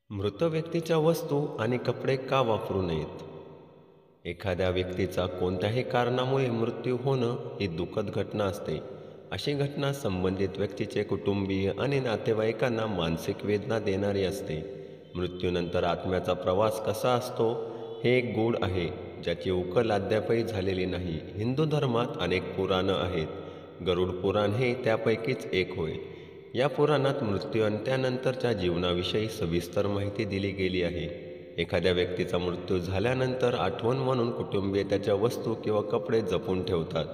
मृत व्यक्तीच्या वस्तू आणि कपडे का वापरू नयेत? एखाद्या व्यक्तीचा कोणत्याही कारणामुळे मृत्यू होणं ही दुःखद घटना असते. अशी घटना संबंधित व्यक्तीचे कुटुंबीय आणि नातेवाईकांना मानसिक वेदना देणारी असते. मृत्यूनंतर आत्म्याचा प्रवास कसा असतो हे एक गूढ आहे, ज्याची उकल अद्यापही झालेली नाही. हिंदू धर्मात अनेक पुराणं आहेत. गरुड पुराण हे त्यापैकीच एक होय. या पुराणात मृत्यू आणि त्यानंतरच्या जीवनाविषयी सविस्तर माहिती दिली गेली आहे. एखाद्या व्यक्तीचा मृत्यू झाल्यानंतर आठवण म्हणून कुटुंबीय त्याच्या वस्तू किंवा कपडे जपून ठेवतात.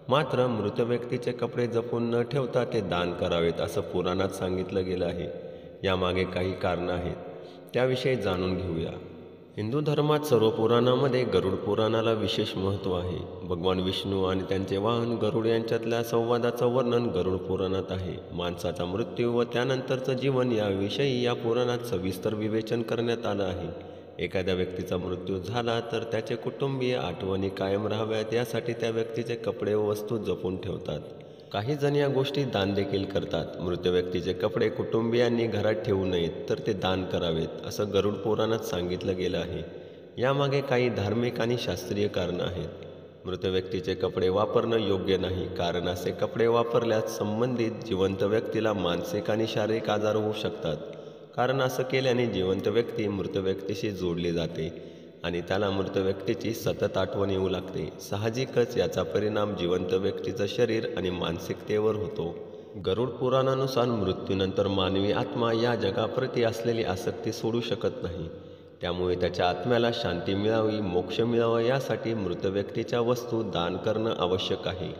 मात्र मृत व्यक्तीचे कपडे जपून न ठेवता ते दान करावेत असं पुराणात सांगितलं गेलं आहे. यामागे काही कारणं आहेत, त्याविषयी जाणून घेऊया. हिंदू धर्मात सर्व पुराणामध्ये गरुड पुराणाला विशेष महत्त्व आहे. भगवान विष्णू आणि त्यांचे वाहन गरुड यांच्यातल्या संवादाचं वर्णन गरुड पुराणात आहे. माणसाचा मृत्यू व त्यानंतरचं जीवन याविषयी या पुराणात सविस्तर विवेचन करण्यात आलं आहे. एखाद्या व्यक्तीचा मृत्यू झाला तर त्याचे कुटुंबीय आठवणी कायम राहाव्यात यासाठी त्या व्यक्तीचे कपडे व वस्तू जपून ठेवतात. काही जण या गोष्टी दान देखील करतात. मृत व्यक्तीचे कपडे कुटुंबियांनी घरात ठेवू नयेत, तर ते दान करावेत असं गरुड पुराणात सांगितलं गेलं आहे. यामागे काही धार्मिक आणि शास्त्रीय कारणं आहेत. मृत व्यक्तीचे कपडे वापरणं योग्य नाही, कारण असे कपडे वापरल्यास संबंधित जिवंत व्यक्तीला मानसिक आणि शारीरिक आजार होऊ शकतात. कारण असं केल्याने जिवंत व्यक्ती मृत व्यक्तीशी जोडली जाते आणि त्याला मृत व्यक्तीची सतत आठवण येऊ लागते. साहजिकच याचा परिणाम जिवंत व्यक्तीचं शरीर आणि मानसिकतेवर होतो. गरुड पुराणानुसार मृत्यूनंतर मानवी आत्मा या जगाप्रती असलेली आसक्ती सोडू शकत नाही. त्यामुळे त्याच्या आत्म्याला शांती मिळावी, मोक्ष मिळावा यासाठी मृत व्यक्तीच्या वस्तू दान करणं आवश्यक आहे.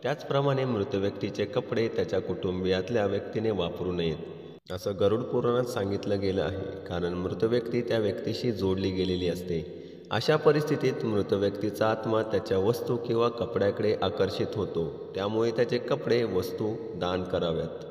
त्याचप्रमाणे मृत व्यक्तीचे कपडे त्याच्या कुटुंबियातल्या व्यक्तीने वापरू नयेत असं गरुड पुराणात सांगितलं गेलं आहे. कारण मृत व्यक्ती त्या व्यक्तीशी जोडली गेलेली असते. अशा परिस्थितीत मृत व्यक्तीचा आत्मा त्याच्या वस्तू किंवा कपड्याकडे आकर्षित होतो. त्यामुळे त्याचे कपडे वस्तू दान कराव्यात.